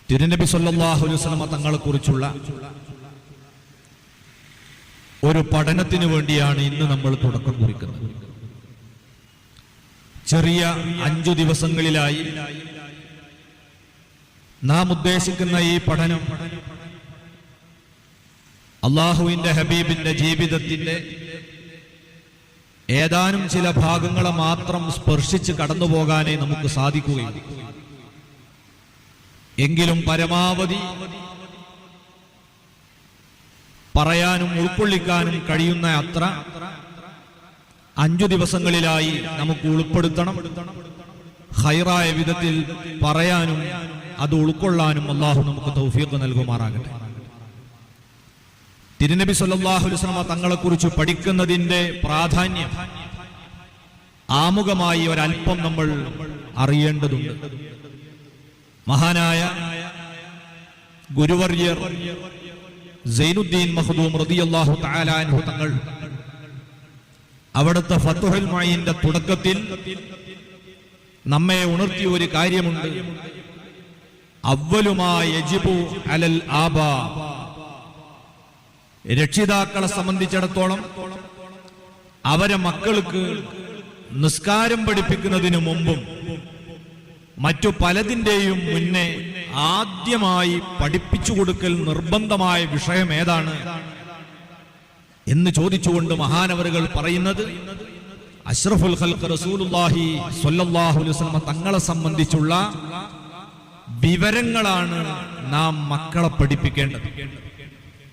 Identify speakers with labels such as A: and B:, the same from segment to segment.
A: തിരുനബി സല്ലല്ലാഹു അലൈഹി വസല്ലം തങ്ങളെ കുറിച്ചുള്ള ഒരു പഠനത്തിന് വേണ്ടിയാണ് ഇന്ന് നമ്മൾ തുടക്കം കുറിക്കുന്നത്. ചെറിയ 5 ദിവസങ്ങളിലായി നാം ഉദ്ദേശിക്കുന്ന ഈ പഠനം അല്ലാഹുവിന്റെ ഹബീബിന്റെ ജീവിതത്തിന്റെ ഏതാനും ചില ഭാഗങ്ങളെ മാത്രം സ്പർശിച്ച് കടന്നു പോകാനേ നമുക്ക് സാധിക്കുകയുള്ളൂ. എങ്കിലും പരമാവധി പറയാനും ഉൾക്കൊള്ളിക്കാനും കഴിയുന്ന അത്ര 5 ദിവസങ്ങളിലായി നമുക്ക് ഉൾപ്പെടുത്തണം. ഖൈറായ വിധത്തിൽ പറയാനും അത് ഉൾക്കൊള്ളാനും അല്ലാഹു നമുക്ക് തൗഫീഖ് നൽകുമാറാകട്ടെ. തിരുനബി സല്ലല്ലാഹു അലൈഹി വസല്ലം തങ്ങളെ കുറിച്ച് പഠിക്കുന്നതിന്റെ പ്രാധാന്യം ആമുഖമായി ഒരല്പം നമ്മൾ അറിയേണ്ടതുണ്ട്. മഹാനായ ഗുരുവർയർ സൈനുദ്ദീൻ മഖ്ദൂം റളിയല്ലാഹു തആല അൻഹു തങ്ങൾ അവിടുത്തെ ഫത്ഹുൽ മുഈന്റെ തുടക്കത്തിൽ നമ്മെ ഉണർത്തിയ ഒരു കാര്യമുണ്ട്. അവ്വലുമാ യജിബു അലൽ ആബാ, രക്ഷിതാക്കളെ സംബന്ധിച്ചിടത്തോളം അവരെ മക്കൾക്ക് നിസ്കാരം പഠിപ്പിക്കുന്നതിന് മുമ്പും മറ്റു പലതിന്റെയും മുന്നേ ആദ്യമായി പഠിപ്പിച്ചു കൊടുക്കൽ നിർബന്ധമായ വിഷയം ഏതാണ് എന്ന് ചോദിച്ചുകൊണ്ട് മഹാനവറുകൾ പറയുന്നത് അഷ്റഫുൽ ഖൽഖ് റസൂലുള്ളാഹി സ്വല്ലല്ലാഹു അലൈഹി വസല്ലം തങ്ങളെ സംബന്ധിച്ചുള്ള വിവരങ്ങളാണ് നാം മക്കളെ പഠിപ്പിക്കേണ്ടത്.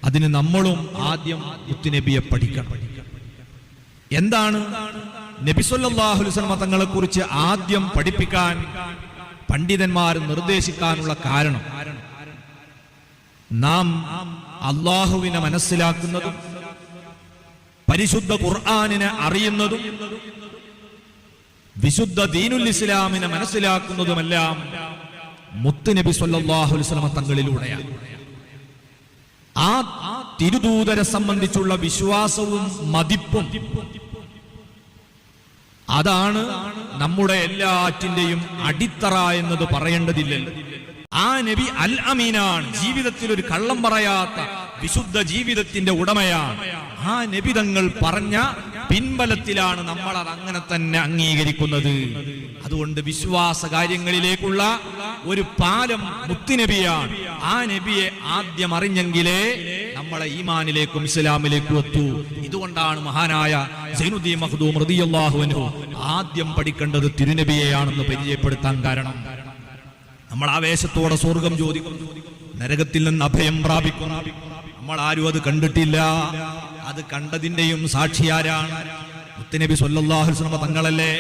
A: അതിന് നമ്മളും ആദ്യം മുത്തുനബിയെ പഠിക്കണം. എന്താണ് നബി സല്ലല്ലാഹു അലൈഹി വസല്ലം തങ്ങളെ കുറിച്ച് ആദ്യം പഠിപ്പിക്കാൻ പണ്ഡിതന്മാർ നിർദ്ദേശിക്കാനുള്ള കാരണം, നാം അല്ലാഹുവിനെ മനസ്സിലാക്കുന്നതും പരിശുദ്ധ ഖുർആനിനെ അറിയുന്നതും വിശുദ്ധ ദീനുൽ ഇസ്ലാമിനെ മനസ്സിലാക്കുന്നതുമെല്ലാം മുത്തുനബി സല്ലല്ലാഹു അലൈഹി വസല്ലം തങ്ങളിലൂടെയാണ്. ആ തിരുദൂതരെ സംബന്ധിച്ചുള്ള വിശ്വാസവും മതിപ്പും അതാണ് നമ്മുടെ എല്ലാറ്റിന്റെയും അടിത്തറ എന്നത് പറയേണ്ടതില്ലല്ലോ. ആ നബി അൽ അമീനാണ്, ജീവിതത്തിൽ ഒരു കള്ളം പറയാത്ത വിശുദ്ധ ജീവിതത്തിന്റെ ഉടമയാണ്. ആ നബി തങ്ങൾ പറഞ്ഞ പിൻബലത്തിലാണ് നമ്മൾ അത് അങ്ങനെ തന്നെ അംഗീകരിക്കുന്നത്. അതുകൊണ്ട് വിശ്വാസ കാര്യങ്ങളിലേക്കുള്ള ഒരു പാലം മുത്തുനബിയാണ്. ആ നബിയെ ആദ്യം അറിഞ്ഞെങ്കിലേ നമ്മളെ ഈമാനിലേക്കും ഇസ്ലാമിലേക്കും എത്തൂ. ഇതുകൊണ്ടാണ് മഹാനായ സൈനുദ്ദീൻ മഖ്ദൂം റളിയല്ലാഹു അൻഹു ആദ്യം പഠിക്കേണ്ടത് തിരുനബിയെയാണെന്ന് പരിചയപ്പെടുത്താൻ കാരണം. നമ്മൾ ആവേശത്തോടെ സ്വർഗം ചോദിക്കുന്നു, നരകത്തിൽ നിന്ന് അഭയം പ്രാപിക്കുന്നു. നമ്മൾ ആരും അത് കണ്ടിട്ടില്ല. അത് കണ്ടതിന്റെയും സാക്ഷിയാരാണ്? മുത്തുനബി സല്ലല്ലാഹു അലൈഹി വസല്ലം തങ്ങളല്ലേ.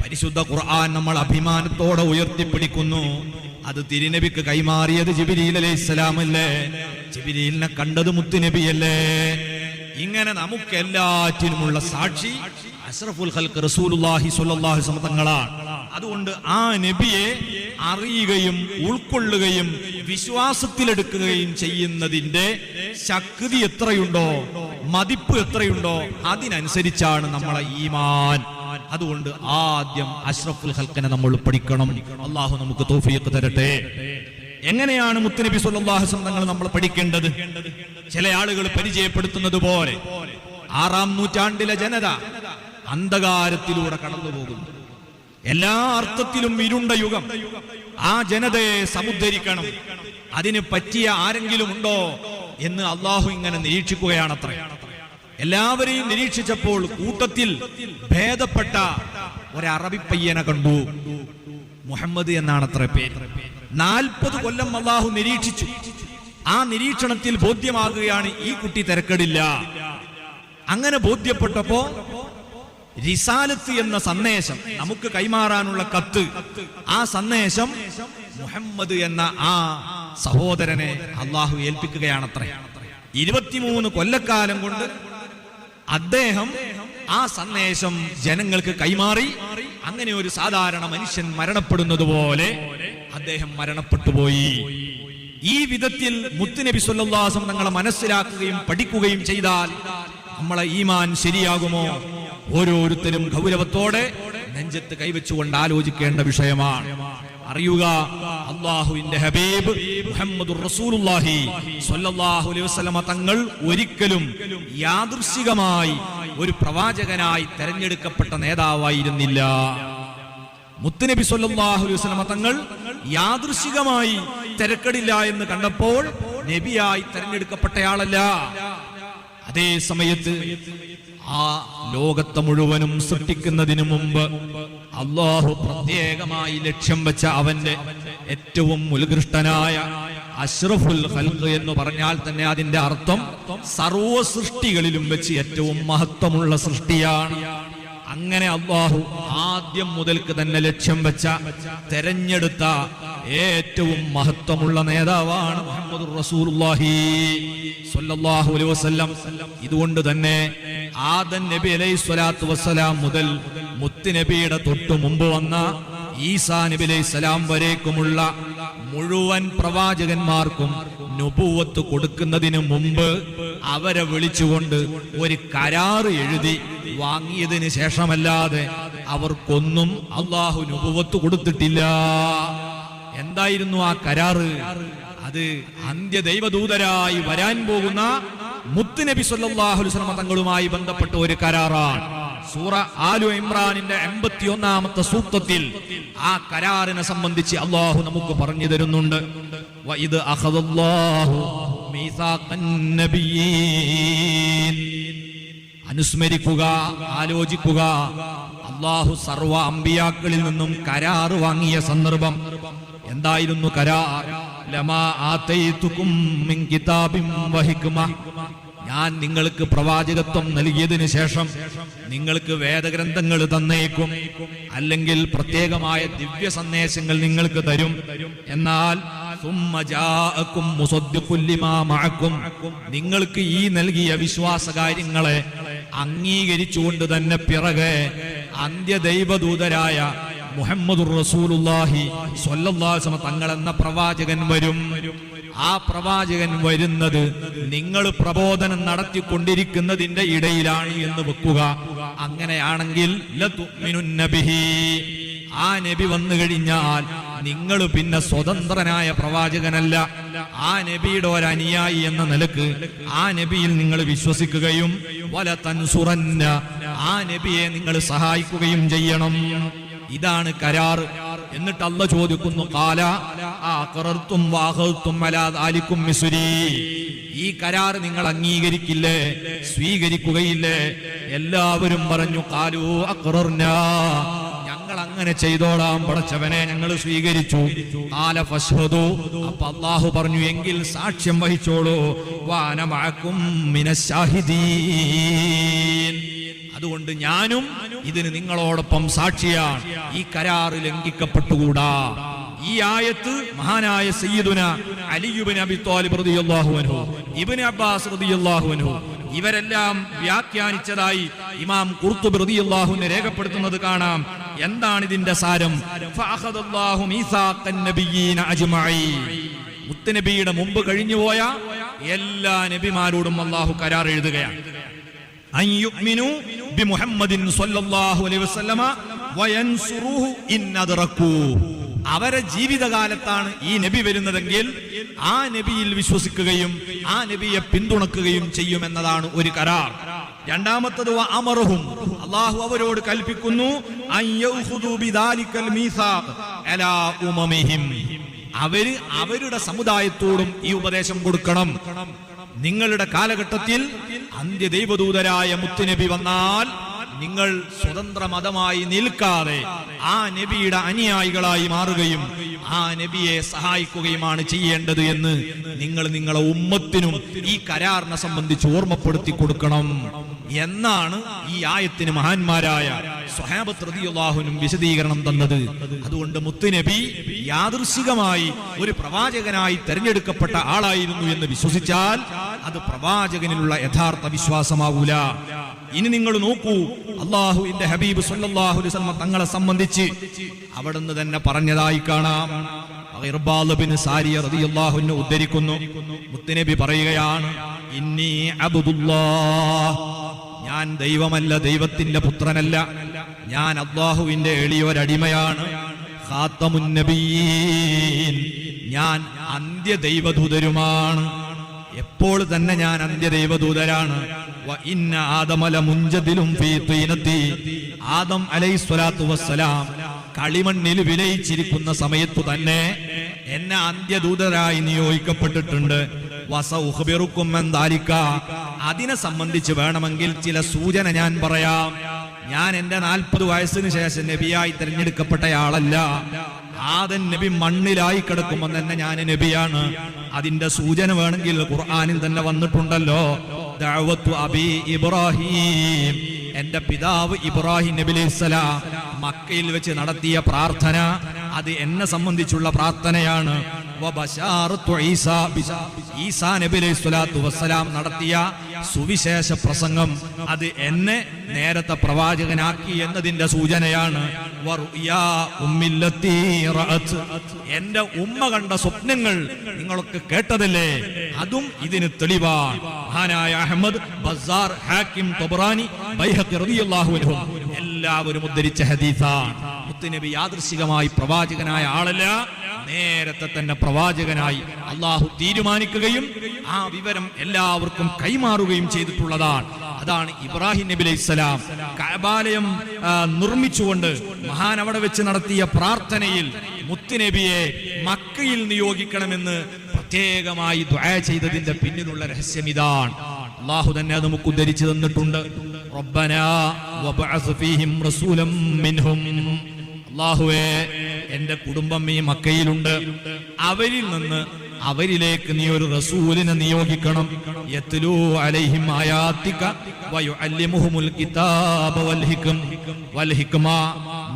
A: പരിശുദ്ധ ഖുർആൻ നമ്മൾ അഭിമാനത്തോടെ ഉയർത്തിപ്പിടിക്കുന്നു. അത് തിരുനബിക്ക് കൈമാറിയത് ജിബ്രീൽ അലൈഹിസ്സലാം അല്ലേ. ജിബ്രീലിനെ കണ്ടത് മുത്തുനബിയല്ലേ. ഇങ്ങനെ നമുക്ക് എല്ലാറ്റിനുമുള്ള സാക്ഷി അഷ്റഫുൽ ഖൽഖ് റസൂലുള്ളാഹി സ്വല്ലല്ലാഹു അലൈഹി വസല്ലം തങ്ങളാണ്. അതുകൊണ്ട് ആ നബിയെ അറിയുകയും ഉൾക്കൊള്ളുകയും വിശ്വാസത്തിലെടുക്കുകയും ചെയ്യുന്നതിന്റെ ശക്തി എത്രയുണ്ടോ, മതിപ്പ് എത്രയുണ്ടോ, അതിനനുസരിച്ചാണ് നമ്മളെ ഈമാൻ. അതുകൊണ്ട് ആദ്യം അഷ്റഫുൽ ഖൽഖിനെ നമ്മൾ പഠിക്കണം. അല്ലാഹു നമുക്ക് തൗഫീഖ് തരട്ടെ. എങ്ങനെയാണ് മുത്തുനബി സല്ലല്ലാഹു അലൈഹി വസല്ലം തങ്ങൾ നമ്മൾ പഠിക്കേണ്ടത്? ചില ആളുകൾ പരിചയപ്പെടുത്തുന്നത് പോലെ 6-ാം നൂറ്റാണ്ടിലെ ജനത അന്ധകാരത്തിലൂടെ കടന്നു പോകുന്നു. എല്ലാ അർത്ഥത്തിലും ഇരുണ്ട യുഗം. ആ ജനതയെ സമുദ്ധരിക്കണം. അതിന് പറ്റിയ ആരെങ്കിലും ഉണ്ടോ എന്ന് അള്ളാഹു ഇങ്ങനെ നിരീക്ഷിക്കുകയാണത്രേ. എല്ലാവരെയും നിരീക്ഷിച്ചപ്പോൾ കൂട്ടത്തിൽ ഭേദപ്പെട്ട ഒരു അറബി പയ്യനെ കണ്ടു. മുഹമ്മദ് എന്നാണത്ര പേര്. 40 കൊല്ലം അള്ളാഹു നിരീക്ഷിച്ചു. ആ നിരീക്ഷണത്തിൽ ബോധ്യമാകുകയാണ് ഈ കുട്ടി തിരക്കടില്ല. അങ്ങനെ ബോധ്യപ്പെട്ടപ്പോ റിസാലത്ത് എന്ന സന്ദേശം, നമുക്ക് കൈമാറാനുള്ള കത്ത്, ആ സന്ദേശം മുഹമ്മദ് എന്ന ആ സഹോദരനെ അള്ളാഹു ഏൽപ്പിക്കുകയാണത്രേ. 23 കൊല്ലക്കാലം കൊണ്ട് അദ്ദേഹം ആ സന്ദേശം ജനങ്ങൾക്ക് കൈമാറി. അങ്ങനെ ഒരു സാധാരണ മനുഷ്യൻ മരണപ്പെടുന്നത് പോലെ അദ്ദേഹം മരണപ്പെട്ടുപോയി. ഈ വിധത്തിൽ മുത്തുനബി സല്ലല്ലാഹു അലൈഹി വസല്ലം തങ്ങളെ മനസ്സിലാക്കുകയും പഠിക്കുകയും ചെയ്താൽ നമ്മളെ ഈമാൻ ശരിയാകുമോ? ഓരോരുത്തരും ഗൗരവത്തോടെ നെഞ്ചത്ത് കൈവച്ചുകൊണ്ട് ആലോചിക്കേണ്ട വിഷയമാണ്. അറിയുക, അല്ലാഹുവിന്റെ ഹബീബ് മുഹമ്മദുർ റസൂലുള്ളാഹി സ്വല്ലല്ലാഹു അലൈഹി വസല്ലമ തങ്ങൾ ഒരിക്കലും യാദൃശ്ചികമായി ഒരു പ്രവാചകനായി തെരഞ്ഞെടുക്കപ്പെട്ട നേതാവായിരുന്നില്ല. മുത്തുനബി സ്വല്ലല്ലാഹു അലൈഹി വസല്ലമ തങ്ങൾ യാദൃശ്ചികമായി തിരക്കടില്ല എന്ന് കണ്ടപ്പോൾ നബിയായി തെരഞ്ഞെടുക്കപ്പെട്ടയാളല്ല. അതേ സമയത്ത് ആ ലോകത്തെ മുഴുവനും സൃഷ്ടിക്കുന്നതിന് മുമ്പ് അല്ലാഹു പ്രത്യേകമായി ലക്ഷ്യം വെച്ച അവന്റെ ഏറ്റവും ഉത്കൃഷ്ടനായ അഷ്റഫുൽ ഖൽഖ് എന്ന് പറഞ്ഞാൽ തന്നെ അതിന്റെ അർത്ഥം സർവ്വ സൃഷ്ടികളിലും വെച്ച് ഏറ്റവും മഹത്വമുള്ള സൃഷ്ടിയാണ്. അങ്ങനെ അല്ലാഹു ആദ്യം മുതൽക്ക് തന്നെ ലക്ഷ്യം വെച്ച തെരഞ്ഞെടുത്ത ഏറ്റവും മഹത്വമുള്ള നേതാവാണ് മുഹമ്മദുർ റസൂലുള്ളാഹി സ്വല്ലല്ലാഹു അലൈഹി വസല്ലം. ഇതുകൊണ്ട് തന്നെ ആദം നബി അലൈഹി സ്വലാത്തു വസ്സലാം മുതൽ മുത്തുനബിയുടെ തൊട്ടു മുമ്പ് വന്ന ഈസാ നബി അലൈഹി സ്വലാം വരേക്കുമുള്ള മുഴുവൻ പ്രവാചകന്മാർക്കും നുബുവത്ത് കൊടുക്കുന്നതിന് മുമ്പ് അവരെ വിളിച്ചുകൊണ്ട് ഒരു കരാറ് എഴുതി വാങ്ങിയതിന് ശേഷമല്ലാതെ അവർക്കൊന്നും അല്ലാഹു നുബുവത്ത് കൊടുത്തിട്ടില്ല. എന്തായിരുന്നു ആ കരാറ്? അത് അന്ത്യദൈവദൂതരായി വരാൻ പോകുന്ന മുത്തുനബി സ്വല്ലല്ലാഹു അലൈഹി വസല്ലം തങ്ങളുമായി ബന്ധപ്പെട്ട ഒരു കരാറാണ്. സൂറ ആലു ഇമ്രാനിന്റെ 81ാമത്തെ സൂക്തത്തിൽ ആ കരാറിനെ സംബന്ധിച്ച് അല്ലാഹു നമുക്ക് പറഞ്ഞു തരുന്നുണ്ട്. വഇദ് അഖദല്ലാഹു മീസാഖൻ നബിയ്യീൻ. അനുസ്മരിക്കുക, ആലോചിക്കുക. അല്ലാഹു സർവ്വ അമ്പിയാക്കളിൽ നിന്നും കരാറ് വാങ്ങിയ സന്ദർഭം. എന്തായിരുന്നു കരാർ? ലമാ ആതൈതുകും മിൻ കിതാബിൻ വഹിക്മ. ഞാൻ നിങ്ങൾക്ക് പ്രവാചകത്വം നൽകിയതിനു ശേഷം നിങ്ങൾക്ക് വേദഗ്രന്ഥങ്ങൾ തന്നേക്കും, അല്ലെങ്കിൽ പ്രത്യേകമായ ദിവ്യ സന്ദേശങ്ങൾ നിങ്ങൾക്ക് തരും. എന്നാൽ നിങ്ങൾക്ക് ഈ നൽകിയ വിശ്വാസ കാര്യങ്ങളെ അംഗീകരിച്ചുകൊണ്ട് തന്നെ പിറകെ അന്ത്യദൈവദൂതരായ മുഹമ്മദുർ റസൂലുള്ളാഹി സ്വല്ലല്ലാഹു അലൈഹി വസല്ലം തങ്ങൾ എന്ന പ്രവാചകൻ വരും. ആ പ്രവാചകൻ വരുന്നത് നിങ്ങൾ പ്രബോധനം നടത്തിക്കൊണ്ടിരിക്കുന്നതിന്റെ ഇടയിലാണ് എന്ന് വെക്കുക. അങ്ങനെയാണെങ്കിൽ ലതുഅ്മിനുന്ന ബിഹി. ആ നബി വന്നു കഴിഞ്ഞാൽ നിങ്ങൾ പിന്നെ സ്വതന്ത്രനായ പ്രവാചകനല്ല. ആ നബിയുടെ ഒരു അനുയായി എന്ന നിലക്ക് ആ നബിയിൽ നിങ്ങൾ വിശ്വസിക്കുകയും വല തൻസുറന്ന, ആ നബിയെ നിങ്ങൾ സഹായിക്കുകയും ചെയ്യണം. ഇതാണ് കരാർ. എന്നിട്ട് അല്ലാഹു ചോദിക്കുന്നു, ഖാല അഖറർതും വഅഖൽതും അലാ ദാലികും മിസ്രി. ഈ കരാർ നിങ്ങൾ അംഗീകരിക്കില്ലേ, സ്വീകരിക്കുകയില്ലേ? എല്ലാവരും പറഞ്ഞു, ഖാലു അഖറർനാ, ഞങ്ങൾ അങ്ങനെ ചെയ്തോളാം പടച്ചവനെ, ഞങ്ങൾ സ്വീകരിച്ചു. ഖാല ഫശ്ഹദു, അപ്പോൾ അല്ലാഹു പറഞ്ഞു, എങ്കിൽ സാക്ഷ്യം വഹിച്ചോളൂ. വഅന മഅകും മിനശ് ശാഹിദീൻ. അതുകൊണ്ട് ഞാനും ഇതിന് നിങ്ങളോടൊപ്പം സാക്ഷിയാണ്. ഈ കരാർ ലംഘിക്കപ്പെട്ടുകൂടാ. ഈ ആയത്ത് മഹാനായ സയ്യിദുന അലി ഇബ്നു അബി ത്വാലിബ് റളിയല്ലാഹു അൻഹു, ഇബ്നു അബ്ബാസ് റളിയല്ലാഹു അൻഹു ഇവരെല്ലാം വ്യാഖ്യാനിച്ചതായി ഇമാം ഖുർത്തുബി റളിയല്ലാഹു അൻഹു രേഖപ്പെടുത്തുന്നത് കാണാം. എന്താണ് ഇതിന്റെ സാരം? ഫഅഖദല്ലാഹു മീസാഖൻ നബിയ്യീന അജ്മഈൻ. മുത്തുനബിയുടെ മുമ്പ് കഴിഞ്ഞുപോയ എല്ലാ നബിമാരോടും അല്ലാഹു കരാർ എഴുതുകയാണ്. അൻ യുഅ്മിനു ബി മുഹമ്മദിൻ സ്വല്ലല്ലാഹു അലൈഹി വസല്ലമ വയൻസുറുഹു ഇൻ അദ്റകൂ. അവരെ ജീവിതകാലത്താണ് ഈ നബി വരുന്നതെങ്കിൽ ആ നബിയിൽ വിശ്വസിക്കുകയും ആ നബിയെ പിന്തുണക്കുകയും ചെയ്യുമെന്നതാണ് ഒരു കരാർ. രണ്ടാമത്തത് അമറുഹും, അല്ലാഹു അവരോട് കൽപ്പിക്കുന്നു, അൻ യഖുദു ബിദാലികൽ മീസാഖ് അലാ ഉമമിഹിം. അവരുടെ സമുദായത്തോടും ഈ ഉപദേശം കൊടുക്കണം. നിങ്ങളുടെ കാലഘട്ടത്തിൽ അന്ത്യദൈവദൂതരായ മുത്തുനബി വന്നാൽ നിങ്ങൾ സ്വതന്ത്ര മതമായി നിൽക്കാതെ ആ നബിയുടെ അനുയായികളായി മാറുകയും ആ നബിയെ സഹായിക്കുകയുമാണ് ചെയ്യേണ്ടത് എന്ന് നിങ്ങൾ നിങ്ങളെ ഉമ്മത്തിനും ഈ കരാറിനെ സംബന്ധിച്ച് ഓർമ്മപ്പെടുത്തി കൊടുക്കണം എന്നാണ് ഈ ആയത്തിന് മഹാന്മാരായ സ്വഹാബത്ത് റളിയല്ലാഹു അൻഹും വിശദീകരണം തന്നത്. അതുകൊണ്ട് മുത്തുനബി യാദൃശ്ചികമായി ഒരു പ്രവാചകനായി തെരഞ്ഞെടുക്കപ്പെട്ട ആളായിരുന്നു എന്ന് വിശ്വസിച്ചാൽ അത് പ്രവാചകനിലുള്ള യഥാർത്ഥ വിശ്വാസമാവൂല. ഇനി നിങ്ങൾ നോക്കൂ, അല്ലാഹുവിന്റെ ഹബീബ് സ്വല്ലല്ലാഹു അലൈഹി വസല്ലം തങ്ങളെ സംബന്ധിച്ച് അവിടുന്ന് തന്നെ പറഞ്ഞതായി കാണാം. ഇർബാദ് ബിൻ സാരിയ റളിയല്ലാഹു അൻഹു ഉദ്ധരിക്കുന്നു, മുത്തുനബി പറയുകയാണ്, ഇന്നി അബ്ദുല്ലാഹ്, ഞാൻ ദൈവമല്ല, ദൈവത്തിന്റെ പുത്രനല്ല, ഞാൻ അല്ലാഹുവിന്റെ എളിയൊരടിമയാണ്. ഖാതമുൻ നബിയീൻ, ഞാൻ അന്ത്യദൈവദൂതരുമാണ്. എപ്പോൾ തന്നെ ഞാൻ അന്ത്യദൈവദൂതരാണ്. വ ഇന്ന ആദമല മുൻജദിലും ഫീ തീനത്തി, ആദം അലൈഹിസ്സലാത്തു വസ്സലാം കളിമണ്ണിൽ വിലയിച്ചിരിക്കുന്ന സമയത്തു തന്നെ എന്നെ അന്ത്യദൂതരായി നിയോഗിക്കപ്പെട്ടിട്ടുണ്ട്. വസഉഖ്ബിറുക്കും മൻ ദാലിക, അതിനെ സംബന്ധിച്ച് വേണമെങ്കിൽ ചില സൂചന ഞാൻ പറയാം. ഞാൻ എന്റെ 40 വയസ്സിന് ശേഷം നബിയായി തിരഞ്ഞെടുക്കപ്പെട്ടയാളല്ല. ആദം നബി മണ്ണിലായി കിടക്കുമ്പോൾ തന്നെ ഞാൻ നബിയാണ്. അതിന്റെ സൂചന വേണമെങ്കിൽ ഖുർആനിൽ തന്നെ വന്നിട്ടുണ്ടല്ലോ. ദഅവത്തു അബി ഇബ്രാഹിം, എന്റെ പിതാവ് ഇബ്രാഹിം നബി അലൈഹിസ്സലാം മക്കയിൽ വെച്ച് നടത്തിയ പ്രാർത്ഥന അത് എന്നെ സംബന്ധിച്ചുള്ള പ്രാർത്ഥനയാണ്. ഈസാ നബി അലൈഹിസ്സലാത്തു വസ്സലാം നടത്തിയ സുവിശേഷ പ്രസംഗം അത് എന്നെ നേരത്തെ പ്രവാചകനാക്കി എന്നതിന്റെ സൂചനയാണ്. എന്റെ ഉമ്മ കണ്ട സ്വപ്നങ്ങൾ നിങ്ങളൊക്കെ കേട്ടതല്ലേ, അതും ഇതിന് തെളിവാണ്. മഹാനായ അഹ്മദ്, ബസ്സാർ, ഹാക്കിം, തബറാനി, ബൈഹഖി റളിയല്ലാഹു അൻഹും എല്ലാവരും ഉദ്ധരിച്ച ഹദീസാണ്. മുത്തുനബി യാദൃശികമായി പ്രവാചകനായ ആളല്ല, നേരത്തെ തന്നെ പ്രവാചകനായി അള്ളാഹു തീരുമാനിക്കുകയും ആ വിവരം എല്ലാവർക്കും കൈമാറുകയും ചെയ്തിട്ടുള്ളതാണ്. അതാണ് ഇബ്രാഹിം നബി അലൈഹിസ്സലാം കഅബാലയം നിർമ്മിച്ചുകൊണ്ട് മഹാൻ അവിടെ വെച്ച് നടത്തിയ പ്രാർത്ഥനയിൽ മുത്തുനബിയെ മക്കയിൽ നിയോഗിക്കണമെന്ന് പ്രത്യേകമായി ദുആ ചെയ്തതിന്റെ പിന്നിലുള്ള രഹസ്യം ഇതാണ്. അള്ളാഹു തന്നെ അത് നമുക്ക് ഉദ്ധരിച്ചു തന്നിട്ടുണ്ട്. റബ്ബനാ വബഅസ് ഫീഹിം റസൂലൻ മിൻഹും, അല്ലാഹുവേ എന്റെ കുടുംബം ഈ മക്കയിലുണ്ട്, അവരിൽ നിന്ന് അവരിലേക്ക് നീ ഒരു റസൂലിനെ നിയോഗിക്കണം. യത്ലൂ അലൈഹിം ആയാതിക വയുഅല്ലിമുഹുൽ കിതാബ വൽ ഹിക്മ,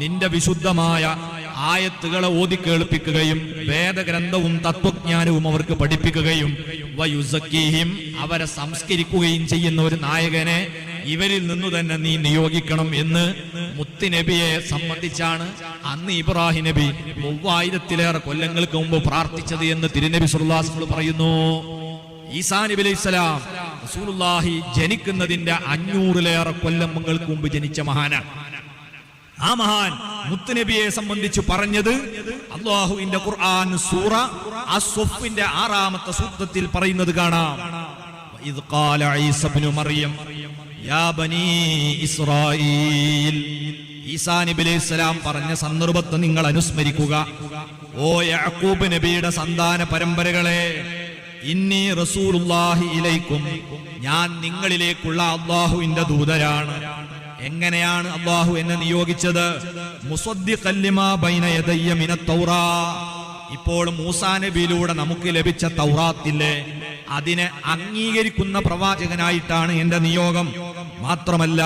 A: നിന്റെ വിശുദ്ധമായ ആയത്തുകളെ ഓതി കേൾപ്പിക്കുകയും വേദഗ്രന്ഥവും തത്വജ്ഞാനവും അവർക്ക് പഠിപ്പിക്കുകയും വയുസക്കീഹിം, അവരെ സംസ്കരിക്കുകയും ചെയ്യുന്ന ഒരു നായകനെ ഇവരിൽ നിന്നു തന്നെ നീ നിയോഗിക്കണം എന്ന് മുത്തുനബിയെ സംബന്ധിച്ചാണ് അന്ന് ഇബ്രാഹിം നബി 3000-ലേറെ കൊല്ലങ്ങൾക്ക് മുമ്പ് പ്രാർത്ഥിച്ചത് എന്ന് തിരുനബി സല്ലല്ലാഹു അലൈഹി വസല്ലം പറയുന്നു. ഈസാ നബി അലൈഹിസ്സലാം റസൂലുള്ളാഹി ജനിക്കുന്നതിന്റെ 500-ലേറെ കൊല്ലങ്ങൾക്ക് മുമ്പ് ജനിച്ച മഹാനാണ്. ആ മഹാൻ മുത്തുനബിയെ സംബന്ധിച്ച് പറഞ്ഞത് അല്ലാഹുവിന്റെ ഖുർആൻ സൂറ അസ്-സഫിന്റെ 6-ാമത്തെ സൂക്തത്തിൽ പറയുന്നത് കാണാം. ഇദ് ഖാല ഈസ ഇബ്നു മറിയം യാ ബനീ ഇസ്രായീൽ, ഈസാ നബി അലൈഹിസ്സലാം പറഞ്ഞ സന്ദർഭത്തെ നിങ്ങൾ അനുസ്മരിക്കുക. ഓ യാക്കൂബ് നബിയുടെ സന്താന പരമ്പരകളെ, ഇന്നി റസൂലുള്ളാഹി ഇലൈക്കും, ഞാൻ നിങ്ങളിലേക്കുള്ള അല്ലാഹുവിന്റെ ദൂതരാണ്. എങ്ങനെയാണ് അല്ലാഹു എന്നെ നിയോഗിച്ചത്? മുസദ്ദിഖൻ ലിമാ ബൈന യദയ്യ മിനത് തൗറാ, ഇപ്പോൾ മൂസാ നബിയിലൂടെ നമുക്ക് ലഭിച്ച തൗറാത്തില്ലേ, അതിനെ അംഗീകരിക്കുന്ന പ്രവാചകനായിട്ടാണ് എന്റെ നിയോഗം. മാത്രമല്ല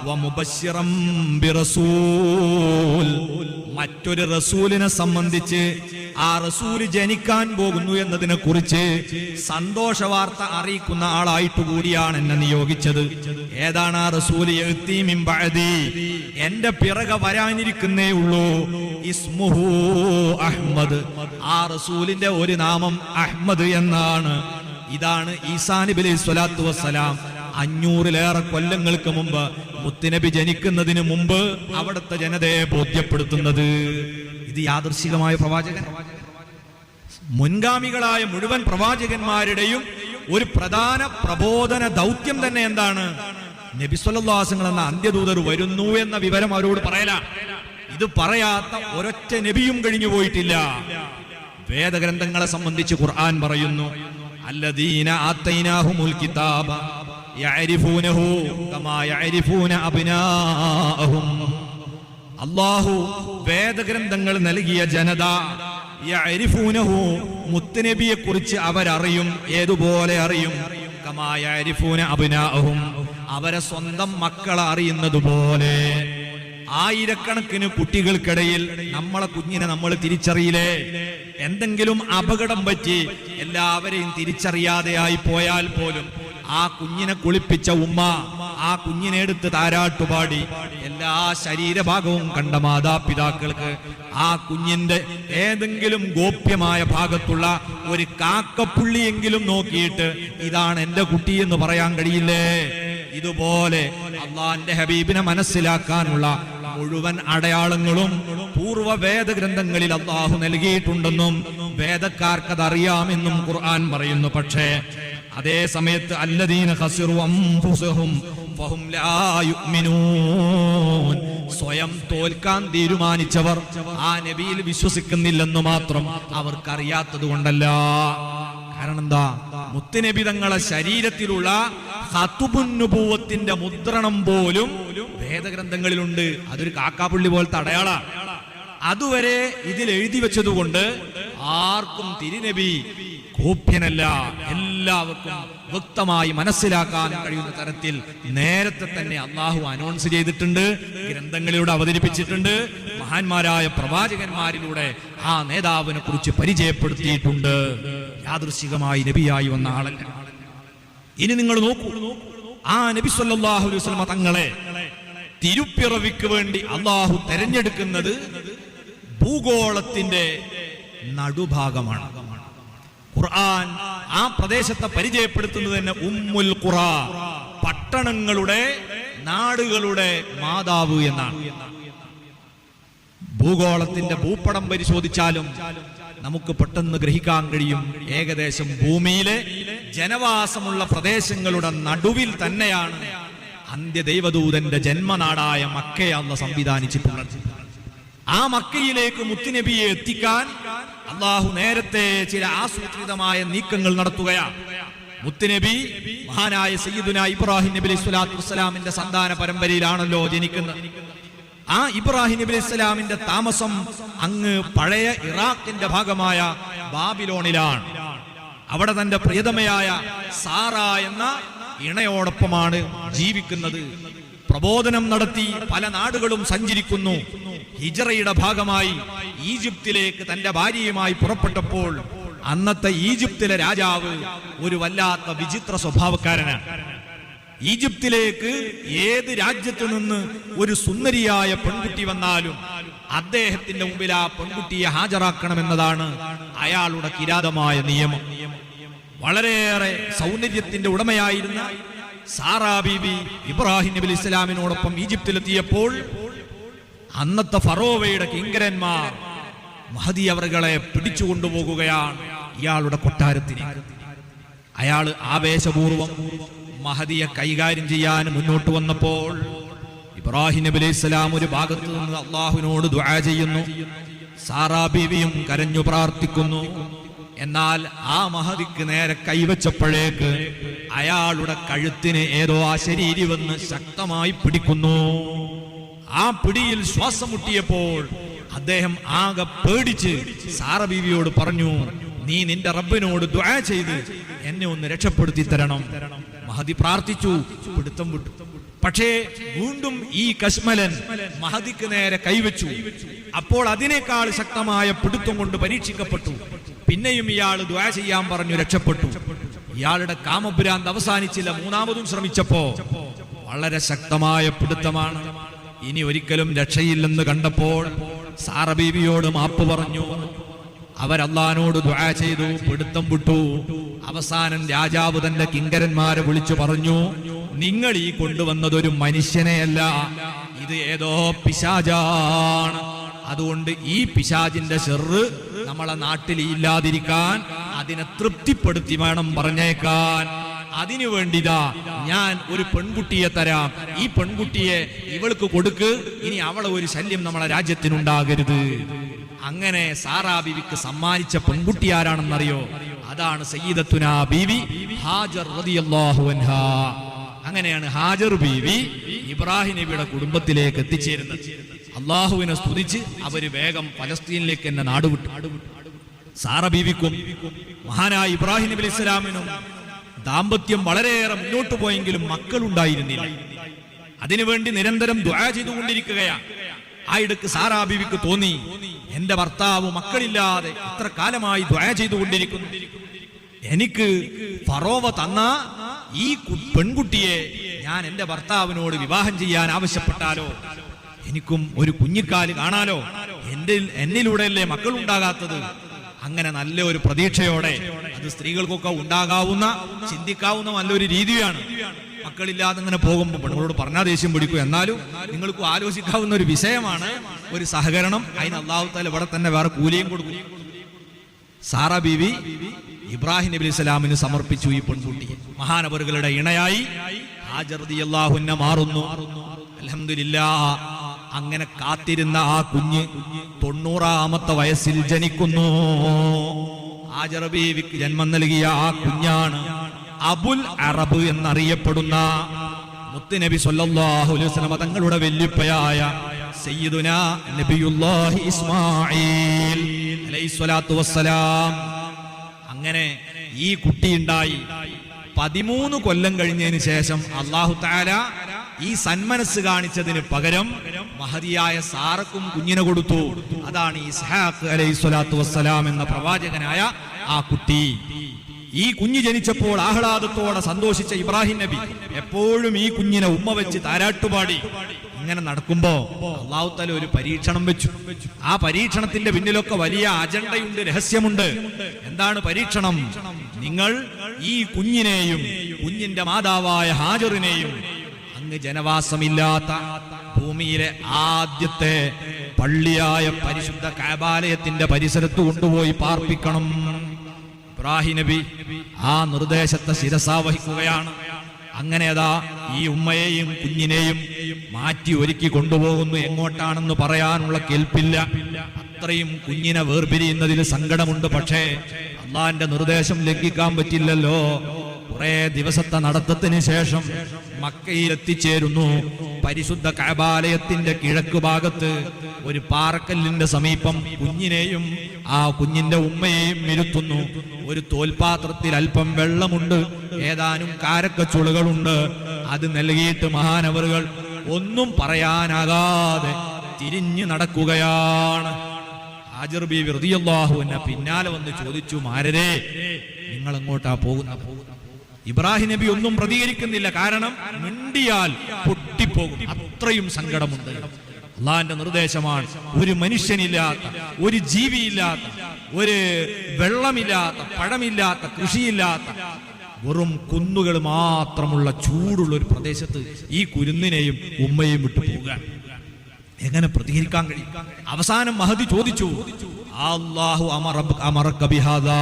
A: വമുബശ്ശിറൻ ബിറസൂൽ, മറ്റൊരു റസൂലിനെ സംബന്ധിച്ച് ആ റസൂല് ജനിക്കാൻ പോകുന്നു എന്നതിനെ കുറിച്ച് സന്തോഷ വാർത്ത അറിയിക്കുന്ന ആളായിട്ട് കൂടിയാണ് എന്നെ നിയോഗിച്ചത്. ഏതാണ് ആ റസൂല്? യഅ്തി മിൻ ബഅദി, എന്റെ പിറകെ വരാനിരിക്കുന്നേ ഉള്ളൂ. ഇസ്മുഹു അഹ്മദ്, ആ റസൂലിന്റെ ഒരു നാമം അഹ്മദ് എന്നാണ്. ഇതാണ് ഈസാ നബി അലൈഹി സ്വലാത്തു വസ്സലാം 500-ലേറെ കൊല്ലങ്ങൾക്ക് മുമ്പ് മുത്തുനബി ജനിക്കുന്നതിന് മുമ്പ് അവിടുത്തെ ജനതയെ ബോധ്യപ്പെടുത്തുന്നത്. ഇത് യാദൃശ്ചികമായ പ്രവാചകൻ. മുൻഗാമികളായ മുഴുവൻ പ്രവാചകന്മാരുടെയും ഒരു പ്രധാന പ്രബോധന ദൗത്യം തന്നെ എന്താണ്? നബി സല്ലല്ലാഹു അലൈഹി വസല്ലം എന്ന അന്ത്യദൂതർ വരുന്നു എന്ന വിവരം അവരോട് പറയലാ. ഇത് പറയാത്ത ഒരൊറ്റ നബിയും കഴിഞ്ഞു പോയിട്ടില്ല. വേദഗ്രന്ഥങ്ങളെ സംബന്ധിച്ച് ഖുർആൻ പറയുന്നു, അല്ലദീന ആതൈനാഹുമുൽ കിതാബ യഅരിഫൂനഹു കമാ യഅരിഫൂന അബ്നാഅഹും, അല്ലാഹു വേദഗ്രന്ഥങ്ങൾ നൽകിയ ജനത യഅരിഫൂനഹു, മുത്തുനബിയെ കുറിച്ച് അവരറിയും. ഏതുപോലെ അറിയും? കമാ യഅരിഫൂന അബ്നാഅഹും, അവരെ സ്വന്തം മക്കളെ അറിയുന്നത് പോലെ. ആയിരക്കണക്കിന് കുട്ടികൾക്കിടയിൽ നമ്മളെ കുഞ്ഞിനെ നമ്മൾ തിരിച്ചറിയില്ലേ? എന്തെങ്കിലും അപകടം പറ്റി എല്ലാവരെയും തിരിച്ചറിയാതെയായി പോയാൽ പോലും ആ കുഞ്ഞിനെ കുളിപ്പിച്ച ഉമ്മ ആ കുഞ്ഞിനെ എടുത്ത് താരാട്ടുപാടി എല്ലാ ശരീരഭാഗവും കണ്ട മാതാപിതാക്കൾക്ക് ആ കുഞ്ഞിന്റെ ഏതെങ്കിലും ഗോപ്യമായ ഭാഗത്തുള്ള ഒരു കാക്കപ്പുള്ളിയെങ്കിലും നോക്കിയിട്ട് ഇതാണ് എന്റെ കുട്ടി എന്ന് പറയാൻ കഴിയില്ലേ? ഇതുപോലെ അള്ളാന്റെ ഹബീബിനെ മനസ്സിലാക്കാനുള്ള മുഴുവൻ അടയാളങ്ങളും പൂർവ്വ വേദഗ്രന്ഥങ്ങളിൽ അള്ളാഹു നൽകിയിട്ടുണ്ടെന്നും വേദക്കാർക്കത് അറിയാമെന്നും ഖുർആൻ പറയുന്നു. പക്ഷേ അതേ സമയത്ത് അല്ലദീന ഖസിറു അൻഫുസഹും ഫഹും ലാ യുഅ്മിനൂൻ, സ്വയം തോൽക്കാൻ തീരുമാനിച്ചവർ ആ നബിയിൽ വിശ്വസിക്കുന്നില്ലെന്ന് മാത്രം അവർക്കറിയാത്തത് കൊണ്ടല്ല. കാരണം എന്താ? മുത്തുനബി തങ്ങളെ ശരീരത്തിലുള്ള ഖത്ബുൻ നുബുവത്തിന്റെ മുദ്രണം പോലും വേദഗ്രന്ഥങ്ങളിലുണ്ട്. അതൊരു കാക്കാപ്പുള്ളി പോലത്തെ അടയാള. അതുവരെ ഇതിൽ എഴുതി വെച്ചതുകൊണ്ട് ആർക്കും തിരുനബി ഗോപ്യനല്ല. എല്ലാവർക്കും വ്യക്തമായി മനസ്സിലാക്കാൻ കഴിയുന്ന തരത്തിൽ നേരത്തെ തന്നെ അള്ളാഹു അനൗൺസ് ചെയ്തിട്ടുണ്ട്, ഗ്രന്ഥങ്ങളിലൂടെ അവതരിപ്പിച്ചിട്ടുണ്ട്, മഹാന്മാരായ പ്രവാചകന്മാരിലൂടെ ആ നേതാവിനെ കുറിച്ച് പരിചയപ്പെടുത്തിയിട്ടുണ്ട്. യാദൃശ്ചികമായി നബിയായി വന്ന ആളല്ല. ഇനി നിങ്ങൾ നോക്കൂ, ആ നബി സല്ലല്ലാഹു അലൈഹി വസല്ലം തങ്ങളെ തിരുപ്പിറവിക്ക് വേണ്ടി അള്ളാഹു തെരഞ്ഞെടുക്കുന്നത് ഭൂഗോളത്തിന്റെ നടുഭാഗമാണ്. ഖുർആൻ ആ പ്രദേശത്തെ പരിചയപ്പെടുത്തുന്നത് തന്നെ ഉമ്മുൽ ഖുറ, പട്ടണങ്ങളുടെ നാടുകളുടെ മാതാവ് എന്നാണ്. ഭൂഗോളത്തിന്റെ ഭൂപടം പരിശോധിച്ചാലും നമുക്ക് പെട്ടെന്ന് ഗ്രഹിക്കാൻ കഴിയും, ഏകദേശം ഭൂമിയിലെ ജനവാസമുള്ള പ്രദേശങ്ങളുടെ നടുവിൽ തന്നെയാണ് അന്ത്യദൈവദൂതന്റെ ജന്മനാടായ മക്കയെ അല്ലാഹു സംവിധാനിച്ചിട്ടുള്ളത്. ആ മക്കയിലേക്ക് മുത്തുനബിയെ എത്തിക്കാൻ അള്ളാഹു നേരത്തെ ചില ആസൂത്രിതമായ നീക്കങ്ങൾ നടത്തുകയാണ്. മുത്തുനബി മഹാനായ സയ്യിദുനാ ഇബ്രാഹിം നബി അലൈഹി സ്വലാത്തു വസ്സലാമിന്റെ സന്താന പരമ്പരയിലാണല്ലോ ജനിക്കുന്നത്. ആ ഇബ്രാഹിം നബി അലൈഹി സ്വലാമിന്റെ താമസം അങ്ങ് പഴയ ഇറാഖിന്റെ ഭാഗമായ ബാബിലോണിലാണ്. അവിടെ തന്റെ പ്രിയതമയായ സാറ എന്ന ഇണയോടൊപ്പമാണ് ജീവിക്കുന്നത്. പ്രബോധനം നടത്തി പല നാടുകളും സഞ്ചരിക്കുന്നു. ഹിജറയുടെ ഭാഗമായി ഈജിപ്തിലേക്ക് തന്റെ ഭാര്യയുമായി പുറപ്പെട്ടപ്പോൾ അന്നത്തെ ഈജിപ്തിലെ രാജാവ് ഒരു വല്ലാത്ത വിചിത്ര സ്വഭാവക്കാരനാണ്. ഈജിപ്തിലേക്ക് ഏത് രാജ്യത്തു നിന്ന് ഒരു സുന്ദരിയായ പെൺകുട്ടി വന്നാലും അദ്ദേഹത്തിന്റെ മുമ്പിൽ ആ പെൺകുട്ടിയെ ഹാജരാക്കണമെന്നതാണ് അയാളുടെ കിരാതമായ നിയമം. വളരെയേറെ സൗന്ദര്യത്തിന്റെ ഉടമയായിരുന്ന സാറാ ബീബി ഇബ്രാഹിം നബി അലൈഹി സ്വലാമിനോടൊപ്പം ഈജിപ്തിലെത്തിയപ്പോൾ അന്നത്തെ ഫറോവയുടെ കിങ്കരന്മാർ മഹദി അവറുകളെ പിടിച്ചുകൊണ്ടുപോകുകയാണ് ഇയാളുടെ കൊട്ടാരത്തിലേക്ക്. അയാൾ ആവേശപൂർവം മഹദിയെ കൈകാര്യം ചെയ്യാൻ മുന്നോട്ട് വന്നപ്പോൾ ഇബ്രാഹിം നബി അലൈഹി സ്വലാം ഒരു ഭാഗത്ത് നിന്ന് അള്ളാഹുവിനോട് ദുആ ചെയ്യുന്നു, സാറാ ബീവിയും കരഞ്ഞു പ്രാർത്ഥിക്കുന്നു. എന്നാൽ ആ മഹദിക്ക് നേരെ കൈവച്ചപ്പോഴേക്ക് അയാളുടെ കഴുത്തിന് ഏതോ അശരീരി വന്ന് ശക്തമായി പിടിക്കുന്നു. ആ പിടിയിൽ ശ്വാസം മുട്ടിയപ്പോൾ അദ്ദേഹം ആകെ പേടിച്ച് സാറ ബീവിയോട് പറഞ്ഞു, നീ നിന്റെ റബ്ബിനോട് ദുആ ചെയ്ത് എന്നെ ഒന്ന് രക്ഷപ്പെടുത്തി തരണം. മഹദി പ്രാർത്ഥിച്ചു, പിടുത്തം വിട്ടു. പക്ഷേ വീണ്ടും ഈ കശ്മലൻ മഹദിക്ക് നേരെ കൈവച്ചു. അപ്പോൾ അതിനേക്കാൾ ശക്തമായ പിടുത്തം കൊണ്ട് പരീക്ഷിക്കപ്പെട്ടു. പിന്നെയും ഇയാൾ ദുആ ചെയ്യാൻ പറഞ്ഞു, രക്ഷപ്പെട്ടു. ഇയാളുടെ കാമഭ്രാന്ത് അവസാനിച്ചില്ല. മൂന്നാമതും ശ്രമിച്ചപ്പോ വളരെ ശക്തമായ പിടുത്തമാണ്. ഇനി ഒരിക്കലും രക്ഷയില്ലെന്ന് കണ്ടപ്പോൾ സാറ ബീവിയോട് മാപ്പ് പറഞ്ഞു. അവരല്ലാഹുവിനോട് ദുആ ചെയ്തു, പിടുത്തം വിട്ടു. അവസാനം രാജാവ് തന്റെ കിങ്കരന്മാരെ വിളിച്ചു പറഞ്ഞു, നിങ്ങൾ ഈ കൊണ്ടുവന്നതൊരു മനുഷ്യനെയല്ല, ഇത് ഏതോ പിശാചാണ്. അതുകൊണ്ട് ഈ പിശാചിന്റെ ശർറ് നമ്മളെ നാട്ടിൽ ഇല്ലാതിരിക്കാൻ അതിനെ തൃപ്തിപ്പെടുത്തി വേണം പറഞ്ഞേക്കാൻ. അതിനു വേണ്ടിതാ ഞാൻ ഒരു പെൺകുട്ടിയെ തരാം, ഈ പെൺകുട്ടിയെ ഇവൾക്ക് കൊടുക്ക്, ഇനി അവളെ ഒരു ശല്യം നമ്മളെ രാജ്യത്തിനുണ്ടാകരുത്. അങ്ങനെ സാറാ ബീവിക്ക് സമ്മാനിച്ച പെൺകുട്ടി ആരാണെന്നറിയോ? അതാണ് സയ്യിദത്തുനാ ബീവി ഹാജർ റളിയല്ലാഹു അൻഹാ. അങ്ങനെയാണ് ഹാജർ ബീവി ഇബ്രാഹിം നബിയുടെ കുടുംബത്തിലേക്ക് എത്തിച്ചേരുന്നത്. അള്ളാഹുവിനെ സ്തുതിച്ച് അവര് വേഗം പലസ്തീനിലേക്ക് എന്നെ നാടുവിട്ടു. സാറ ബീവിക്കും മഹാനായ ഇബ്രാഹിം നബി അലൈഹി സ്വലാമിനും ദാമ്പത്യം വളരെയേറെ മുന്നോട്ട് പോയെങ്കിലും മക്കളുണ്ടായിരുന്നില്ല. അതിനുവേണ്ടി നിരന്തരം ദുആ ചെയ്തുകൊണ്ടിരിക്കുകയാണ്. ആ ഇടക്ക് സാറാ ബീവിക്ക് തോന്നി, എന്റെ ഭർത്താവ് മക്കളില്ലാതെ എത്ര കാലമായി ദുആ ചെയ്തുകൊണ്ടിരിക്കുന്നു, എനിക്ക് ഫറോവ തന്ന ഈ പെൺകുട്ടിയെ ഞാൻ എന്റെ ഭർത്താവിനോട് വിവാഹം ചെയ്യാൻ ആവശ്യപ്പെട്ടാലോ, എനിക്കും ഒരു കുഞ്ഞിക്കാല് കാണാലോ, എന്നിലൂടെയല്ലേ മക്കൾ ഉണ്ടാകാത്തത്. അങ്ങനെ നല്ല ഒരു പ്രതീക്ഷയോടെ, അത് സ്ത്രീകൾക്കൊക്കെ ഉണ്ടാകാവുന്ന ചിന്തിക്കാവുന്ന നല്ലൊരു രീതിയാണ്. മക്കളില്ലാതെ ഇങ്ങനെ പോകുമ്പോൾ പെണ്ണുങ്ങളോട് പറഞ്ഞാൽ ദേഷ്യം പിടിക്കും. എന്നാലും നിങ്ങൾക്ക് ആലോചിക്കാവുന്ന ഒരു വിഷയമാണ്. ഒരു സഹകരണം. അതിന് അല്ലാഹു തആല ഇവിടെ തന്നെ വേറെ കൂലിയും കൊടുക്കും. സാറ ബീവി ഇബ്രാഹിം നബി അലൈഹി സ്വലാമിന് സമർപ്പിച്ചു ഈ പെൺകുട്ടി. മഹാനവറുകളുടെ ഇണയായി ഹാജർ റളിയല്ലാഹു അൻഹ മാറുന്നു. അൽഹംദുലില്ലാഹ്. അങ്ങനെ കാത്തിരുന്ന ആ കുഞ്ഞ് 90ാമത്തെ വയസ്സിൽ ജനിക്കുന്നു. ഹാജർ ബീവിക്ക് ജന്മം നൽകിയ ആ കുഞ്ഞാണ് അബുൽ അറബ് എന്നറിയപ്പെടുന്ന മുത്തുനബി സ്വല്ലല്ലാഹു അലൈഹി വസല്ലം തങ്ങളുടെ വല്യുപ്പയായ സയ്യിദുനാ നബിയുല്ലാഹി ഇസ്മാഈൽ അലൈഹിസ്സലാത്തു വസ്സലാം. അങ്ങനെ ഈ കുട്ടി ഉണ്ടായി. 13 കൊല്ലം കഴിഞ്ഞതിന് ശേഷം അല്ലാഹു തആല ഈ സന്മനസ് കാണിച്ചതിന് പകരം മഹദിയായ സാറക്കും കുഞ്ഞിനെ കൊടുത്തു. അതാണ് ഇസ്ഹാഖ് അലൈഹിസ്സലാത്തു വസ്സലാം എന്ന പ്രവാചകനായ ആ കുട്ടി. ഈ കുഞ്ഞ് ജനിച്ചപ്പോൾ ആഹ്ലാദത്തോടെ സന്തോഷിച്ച ഇബ്രാഹിം നബി എപ്പോഴും ഈ കുഞ്ഞിനെ ഉമ്മ വെച്ച് താരാട്ടുപാടി ഇങ്ങനെ നടക്കുമ്പോ അല്ലാഹു തആല ഒരു പരീക്ഷണം വെച്ചു. ആ പരീക്ഷണത്തിന്റെ പിന്നിലൊക്കെ വലിയ അജണ്ടയുണ്ട്, രഹസ്യമുണ്ട്. എന്താണ് പരീക്ഷണം? നിങ്ങൾ ഈ കുഞ്ഞിനെയും കുഞ്ഞിന്റെ മാതാവായ ഹാജറിനെയും അങ്ങ് ജനവാസമില്ലാത്ത ഭൂമിയിലെ ആദ്യത്തെ പള്ളിയായ പരിശുദ്ധ കഅബാലയത്തിന്റെ പരിസരത്ത് കൊണ്ടുപോയി പാർപ്പിക്കണം. ഇബ്രാഹിം നബി ആ നിർദ്ദേശത്തെ ശിരസാവഹിക്കുകയാണ്. അങ്ങനെ അതാ ഈ ഉമ്മയെയും കുഞ്ഞിനെയും മാറ്റി ഒരുക്കി കൊണ്ടുപോകുന്നു. എങ്ങോട്ടാണെന്ന് പറയാനുള്ള കേൾപ്പില്ല. അത്രയും കുഞ്ഞിനെ വേർപിരിയുന്നതിൽ സങ്കടമുണ്ട്. പക്ഷേ അള്ളാന്റെ നിർദ്ദേശം ലംഘിക്കാൻ പറ്റില്ലല്ലോ. കുറെ ദിവസത്തെ നടത്തത്തിന് ശേഷം മക്കയിൽ എത്തിച്ചേരുന്നു. പരിശുദ്ധ കഅബാലയത്തിന്റെ കിഴക്ക് ഭാഗത്ത് ഒരു പാറക്കല്ലിന്റെ സമീപം കുഞ്ഞിനെയും ആ കുഞ്ഞിന്റെ ഉമ്മയെയും ഇരുത്തുന്നു. ഒരു തോൽപാത്രത്തിൽ അല്പം വെള്ളമുണ്ട്, ഏതാനും കാരക്കച്ചുളുകളുണ്ട്. അത് നൽകിയിട്ട് മഹാനവറുകൾ ഒന്നും പറയാനാകാതെ തിരിഞ്ഞു നടക്കുകയാണ്. ഹാജർ ബീവി റളിയല്ലാഹു അൻഹ പിന്നാലെ വന്ന് ചോദിച്ചു, മാരരെ നിങ്ങൾ എങ്ങോട്ടാ പോകുന്നത്? ഇബ്രാഹിം നബി ഒന്നും പ്രതികരിക്കുന്നില്ല. കാരണം മിണ്ടിയാൽ പൊട്ടിപ്പോകും, അത്രയും സങ്കടമുണ്ട്. അള്ളാന്റെ നിർദ്ദേശമാണ്. ഒരു മനുഷ്യനില്ലാത്ത, ഒരു ജീവിയില്ലാത്ത, ഒരു വെള്ളമില്ലാത്ത, പഴമില്ലാത്ത, കൃഷിയില്ലാത്ത വെറും കുന്നുകൾ മാത്രമുള്ള ചൂടുള്ള ഒരു പ്രദേശത്ത് ഈ കുരുന്നിനെയും ഉമ്മയെയും വിട്ടു പോകുക. എങ്ങനെ പ്രതികരിക്കാൻ കഴിയും? അവസാനം മഹദി ചോദിച്ചു, അല്ലാഹു അമറക ബിഹാദാ,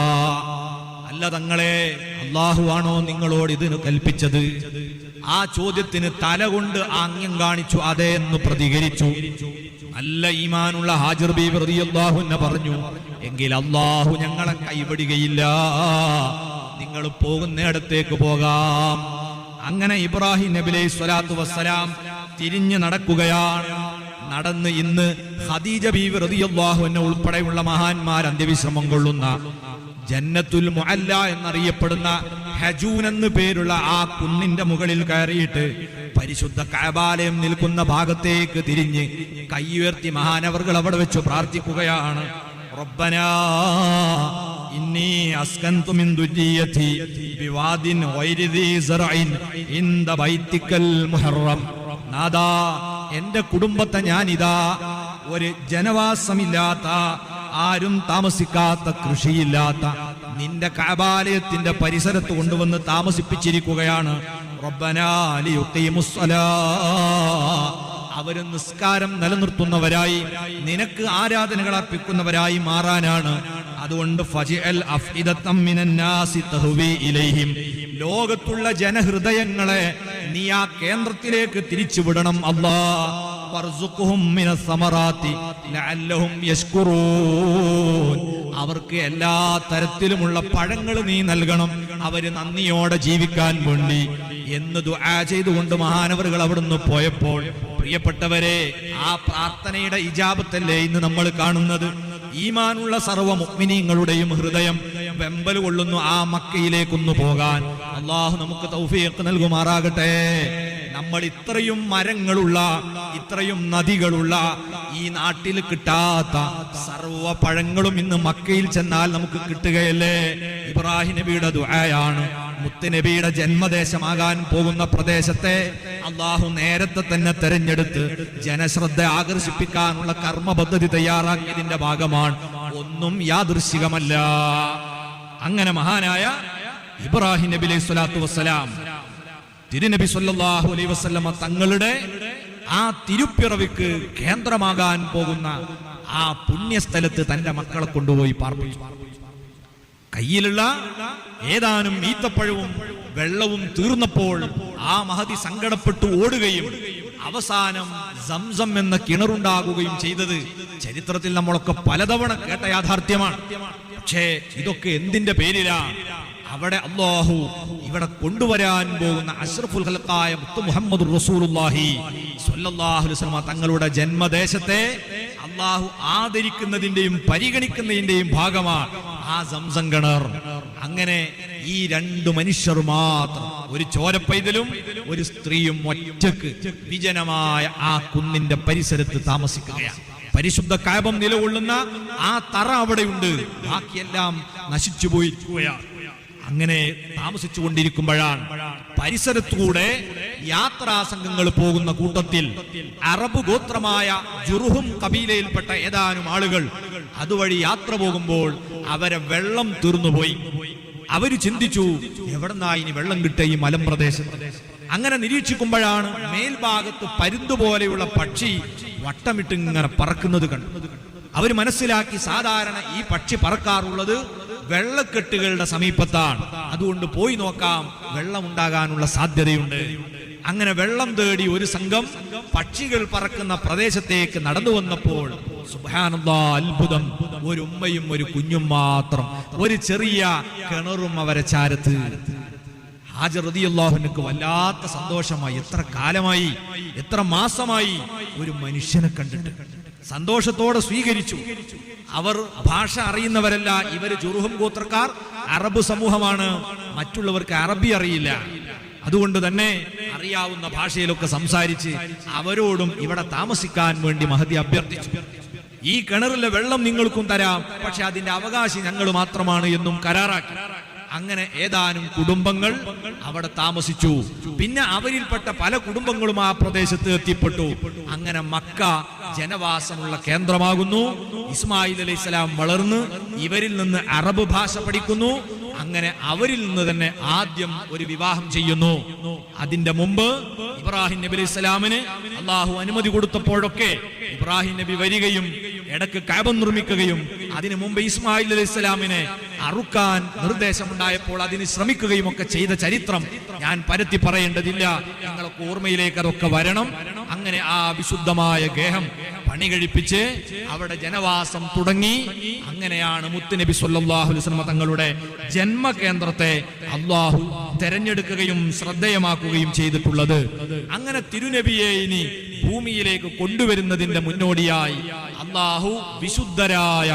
A: അല്ല തങ്ങളെ, അല്ലാഹു ആണോ നിങ്ങളോട് ഇതിന് കൽപ്പിച്ചത്? ആ ചോദ്യത്തിന് തല കൊണ്ട് ആംഗ്യം കാണിച്ചു അതെ എന്ന് പ്രതികരിച്ചു. നല്ല ഈമാനുള്ള ഹാജർ ബീവി റളിയല്ലാഹു അൻഹ പറഞ്ഞു, എങ്കിൽ അല്ലാഹു ഞങ്ങളെ കൈവിടുകയില്ല, നിങ്ങൾ പോകുന്നിടത്തേക്ക് പോകാം. അങ്ങനെ ഇബ്രാഹിം നബി അലൈഹി സ്വലാത്തു വസ്സലാം തിരിഞ്ഞു നടക്കുകയാണ്. നടന്ന് ഇന്ന് ഖദീജ ബീവി റളിയല്ലാഹു അൻഹ ഉൾപ്പെടെയുള്ള മഹാന്മാർ അന്ത്യവിശ്രമം കൊള്ളുന്ന ജന്നത്തുൽ മുഅല്ല എന്നറിയപ്പെടുന്ന ഹജൂൻ എന്ന് പേരുള്ള ആ കുന്നിന്റെ മുകളിൽ കയറിയിട്ട് പരിശുദ്ധ കഅബാലയം നിൽക്കുന്ന ഭാഗത്തേക്ക് തിരിഞ്ഞ് കൈയുയർത്തി മഹാനവറുകൾ അവിടെ വെച്ച് പ്രാർത്ഥിക്കുകയാണ്. റബ്ബനാ ഇന്നി അസ്കൻതു മിൻ ദുരിയതി ബിവാദിൻ ഗൈരി ദീ സറഇൻ ഇൻദ ബൈതിക്കൽ മുഹറം. നാദാ, എന്റെ കുടുംബത്തെ ഞാനിതാ ഒരു ജനവാസമില്ലാത്ത, ആരും താമസിക്കാത്ത, കൃഷിയില്ലാത്ത നിന്റെ കഅബാലയത്തിന്റെ പരിസരത്ത് കൊണ്ടുവന്ന് താമസിപ്പിച്ചിരിക്കുകയാണ്. റബ്ബനാ ലിയുഖീമുസ്സലാ, അവര് നിസ്കാരം നിലനിർത്തുന്നവരായി, നിനക്ക് ആരാധനകൾ അർപ്പിക്കുന്നവരായി മാറാനാണ്. അതുകൊണ്ട് ഫജിഅൽ അഫ്ഇദതം മിനന്നാസി തഹ്വി ഇലൈഹിം, ലോകത്തുള്ള ജനഹൃദയങ്ങളെ നീ ആ കേന്ദ്രത്തിലേക്ക് തിരിച്ചുവിടണം. അല്ലാഹ് വർസുഖുഹും മിനസ് സമറാത്തി ലഅല്ലഹും യശ്കുറൂൻ, അവർക്ക് എല്ലാ തരത്തിലുമുള്ള പഴങ്ങൾ നീ നൽകണം, അവര് നന്ദിയോടെ ജീവിക്കാൻ വേണ്ടി എന്ന് ദുആ ചെയ്തുകൊണ്ട് മഹാനവറുകൾ അവിടുന്ന് പോയപ്പോൾ, പ്രിയപ്പെട്ടവരെ, ആ പ്രാർത്ഥനയുടെ ഇജാബത്തല്ലേ ഇന്ന് നമ്മൾ കാണുന്നത്. ഈമാനുള്ള സർവ്വ മുഅ്മിനീങ്ങളുടെയും ഹൃദയം വെമ്പൽ കൊള്ളുന്നു ആ മക്കയിലേക്കൊന്നു പോകാൻ. അല്ലാഹു നമുക്ക് തൗഫീഖ് നൽകുമാറാകട്ടെ. നമ്മൾ ഇത്രയും മരങ്ങളുള്ള, ഇത്രയും നദികളുള്ള ഈ നാട്ടിൽ കിട്ടാത്ത സർവ്വ പഴങ്ങളും ഇന്ന് മക്കയിൽ ചെന്നാൽ നമുക്ക് കിട്ടുകയല്ലേ? ഇബ്രാഹിം നബിയുടെ ദുആയാണ്. മുത്തുനബിയുടെ ജന്മദേശമാകാൻ പോകുന്ന പ്രദേശത്തെ അള്ളാഹു നേരത്തെ തന്നെ തെരഞ്ഞെടുത്ത് ജനശ്രദ്ധ ആകർഷിപ്പിക്കാനുള്ള കർമ്മ പദ്ധതി തയ്യാറാക്കിയതിന്റെ ഭാഗമാണ്. ഒന്നും യാദൃശ്ചികമല്ല. അങ്ങനെ മഹാനായ ഇബ്രാഹിം നബി അലൈഹി സ്വലാത്തു വസ്സലാം തിരുനബി സല്ലല്ലാഹു അലൈഹി വസല്ലമ തങ്ങളുടെ ആ തിരുപ്പിറവിക്ക് കേന്ദ്രമാകാൻ പോകുന്ന ആ പുണ്യസ്ഥലത്ത് തന്റെ മക്കളെ കൊണ്ടുപോയി പാർപ്പിച്ചു. കയ്യിലുള്ള ഏതാനും ഈത്തപ്പഴവും വെള്ളവും തീർന്നപ്പോൾ ആ മഹദി സങ്കടപ്പെട്ടു ഓടുകയും അവസാനം സംസം എന്ന കിണറുണ്ടാകുകയും ചെയ്തത് ചരിത്രത്തിൽ നമ്മളൊക്കെ പലതവണ കേട്ട യാഥാർത്ഥ്യമാണ്. പക്ഷേ ഇതൊക്കെ എന്തിന്റെ പേരിലാണ്? അവിടെ അല്ലാഹു ഇവിടെ കൊണ്ടുവരാൻ പോകുന്ന അഷ്റഫുൽ ഖൽഖായ മുത്ത് മുഹമ്മദുർ റസൂലുള്ളാഹി സ്വല്ലല്ലാഹു അലൈഹി വസല്ലം തങ്ങളുടെ ജന്മദേശത്തെ അല്ലാഹു ആദരിക്കുന്നതിന്റെയും പരിഗണിക്കുന്നതിന്റെയും ഭാഗമാണ് ആ സംസം കിണർ. അങ്ങനെ ഈ രണ്ട് മനുഷ്യർ മാത്രം, ഒരു ചോരപ്പൈതലും ഒരു സ്ത്രീയും ഒറ്റക്ക് വിജനമായ ആ കുന്നിന്റെ പരിസരത്ത് താമസിക്കുകയാണ്. പരിശുദ്ധ കഅബം നിലകൊള്ളുന്ന ആ തറ അവിടെയുണ്ട്, ബാക്കിയെല്ലാം നശിച്ചു പോയിരിക്കുകയാണ്. അങ്ങനെ താമസിച്ചു കൊണ്ടിരിക്കുമ്പോഴാണ് പരിസരത്തൂടെ യാത്രാ സംഘങ്ങൾ പോകുന്ന കൂട്ടത്തിൽ അറബ് ഗോത്രമായ ജുർഹും കബീലയിൽപ്പെട്ട ഏതാനും ആളുകൾ അതുവഴി യാത്ര പോകുമ്പോൾ അവരെ വെള്ളം തീർന്നുപോയി. അവര് ചിന്തിച്ചു, എവിടെന്നാ ഇനി വെള്ളം കിട്ടുക ഈ മലമ്പ്രദേശത്ത്? അങ്ങനെ നിരീക്ഷിക്കുമ്പോഴാണ് മേൽഭാഗത്ത് പരുന്തുപോലെയുള്ള പക്ഷി വട്ടമിട്ട് ഇങ്ങനെ പറക്കുന്നത് കണ്ടു. അവര് മനസ്സിലാക്കി, സാധാരണ ഈ പക്ഷി പറക്കാറുള്ളത് വെള്ളക്കെട്ടുകളുടെ സമീപത്താണ്, അതുകൊണ്ട് പോയി നോക്കാം, വെള്ളം ഉണ്ടാകാനുള്ള സാധ്യതയുണ്ട്. അങ്ങനെ വെള്ളം തേടി ഒരു സംഘം പക്ഷികൾ പറക്കുന്ന പ്രദേശത്തേക്ക് നടന്നു വന്നപ്പോൾ സുബ്ഹാനല്ലാഹ്, അത്ഭുതം, ഒരു ഉമ്മയും ഒരു കുഞ്ഞും മാത്രം, ഒരു ചെറിയ കിണറും അവരെ ചാരത്ത്. ഹാജർ റളിയല്ലാഹു അൻഹു വല്ലാത്ത സന്തോഷമായി. എത്ര കാലമായി, എത്ര മാസമായി ഒരു മനുഷ്യനെ കണ്ടിട്ട്. സന്തോഷത്തോടെ സ്വീകരിച്ചു. അവർ ഭാഷ അറിയുന്നവരല്ല, ഇവര് ജുർഹും ഗോത്രക്കാർ അറബ് സമൂഹമാണ്, മറ്റുള്ളവർക്ക് അറബി അറിയില്ല. അതുകൊണ്ട് തന്നെ അറിയാവുന്ന ഭാഷയിലൊക്കെ സംസാരിച്ച് അവരോടും ഇവിടെ താമസിക്കാൻ വേണ്ടി മഹദി അഭ്യർത്ഥിച്ചു. ഈ കിണറിലെ വെള്ളം നിങ്ങൾക്കും തരാം, പക്ഷെ അതിന്റെ അവകാശി ഞങ്ങൾ മാത്രമാണ് എന്നും കരാറാക്കി. അങ്ങനെ ഏതാനും കുടുംബങ്ങൾ അവിടെ താമസിച്ചു. പിന്നെ അവരിൽപ്പെട്ട പല കുടുംബങ്ങളും ആ പ്രദേശത്ത് എത്തിപ്പെട്ടു. അങ്ങനെ മക്ക ജനവാസമുള്ള കേന്ദ്രമാകുന്നു. ഇസ്മായിൽ അലൈഹിസ്സലാം വളർന്ന് ഇവരിൽ നിന്ന് അറബ് ഭാഷ പഠിക്കുന്നു. അങ്ങനെ അവരിൽ നിന്ന് തന്നെ ആദ്യം ഒരു വിവാഹം ചെയ്യുന്നു. അതിന്റെ മുമ്പ് ഇബ്രാഹിം നബി അലൈഹി സ്വലാമിന് അള്ളാഹു അനുമതി കൊടുത്തപ്പോഴൊക്കെ ഇബ്രാഹിം നബി വരികയും ഇടക്ക് കഅബ നിർമ്മിക്കുകയും അതിനു മുമ്പ് ഇസ്മായിൽ അലൈഹി സ്വലാമിനെ അറുക്കാൻ നിർദ്ദേശമുണ്ടായപ്പോൾ അതിന് ശ്രമിക്കുകയും ഒക്കെ ചെയ്ത ചരിത്രം ഞാൻ പരത്തി പറയേണ്ടതില്ല. നിങ്ങൾക്ക് ഓർമ്മയിലേക്ക് അതൊക്കെ വരണം. അങ്ങനെ ആ വിശുദ്ധമായ ഗേഹം പണി കഴിപ്പിച്ച് അവിടെ ജനവാസം തുടങ്ങി. അങ്ങനെയാണ് മുത്തുനബി സ്വല്ലല്ലാഹു അലൈഹി വസല്ലം തങ്ങളുടെ ജന്മകേന്ദ്രത്തെ അല്ലാഹു തെരഞ്ഞെടുക്കുകയും ശ്രദ്ധേയമാക്കുകയും ചെയ്തിട്ടുള്ളത്. അങ്ങനെ തിരുനബിയെ ഇനി ഭൂമിയിലേക്ക് കൊണ്ടുവരുന്നതിന്റെ മുന്നോടിയായി അല്ലാഹു വിശുദ്ധരായ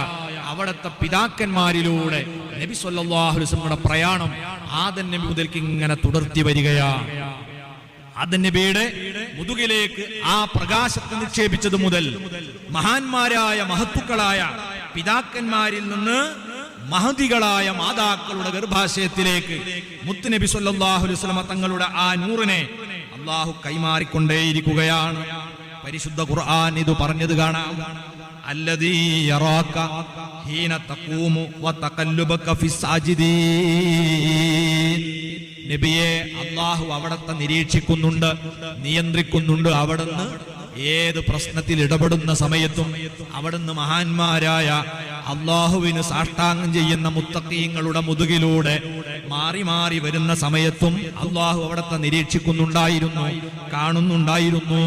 A: അവിടുത്തെ പിതാക്കന്മാരിലൂടെ നബി സ്വല്ലല്ലാഹു അലൈഹി വസല്ലമയുടെ പ്രയാണം ആദം നബി മുതൽക്ക് ഇങ്ങനെ തുടർത്തി വരികയാണ്. ആദം നബിയുടെ മുതുകിലേക്ക് ആ പ്രകാശത്തെ നിക്ഷേപിച്ചത് മുതൽ മഹാന്മാരായ മഹത്തുക്കളായ പിതാക്കന്മാരിൽ നിന്ന് മഹദികളായ മാതാക്കളുടെ ഗർഭാശയത്തിലേക്ക് മുത്തുനബി സ്വല്ലല്ലാഹു അലൈഹി വസല്ലമ തങ്ങളുടെ ആ നൂറിനെ അല്ലാഹു കൈമാറിക്കൊണ്ടേയിരിക്കുകയാണ്. പരിശുദ്ധ ഖുർആൻ ഇത് പറഞ്ഞത് കാണാം. അല്ലദീ യറാക ഹീന തഖൂമു വതഖല്ലുബക ഫിസ്സാജിദീൻ. നബിയെ അല്ലാഹു അവിടത്തെ നിരീക്ഷിക്കുന്നുണ്ട്, നിയന്ത്രിക്കുന്നുണ്ട്. അവിടുന്ന് ഏത് പ്രശ്നത്തിൽ ഇടപെടുന്ന സമയത്തും അവിടുന്ന് മഹാന്മാരായ അല്ലാഹുവിന് സാഷ്ടാംഗം ചെയ്യുന്ന മുത്തഖീങ്ങളുടെ മുതുകിലൂടെ മാറി മാറി വരുന്ന സമയത്തും അല്ലാഹു അവിടത്തെ നിരീക്ഷിക്കുന്നുണ്ടായിരുന്നു, കാണുന്നുണ്ടായിരുന്നു.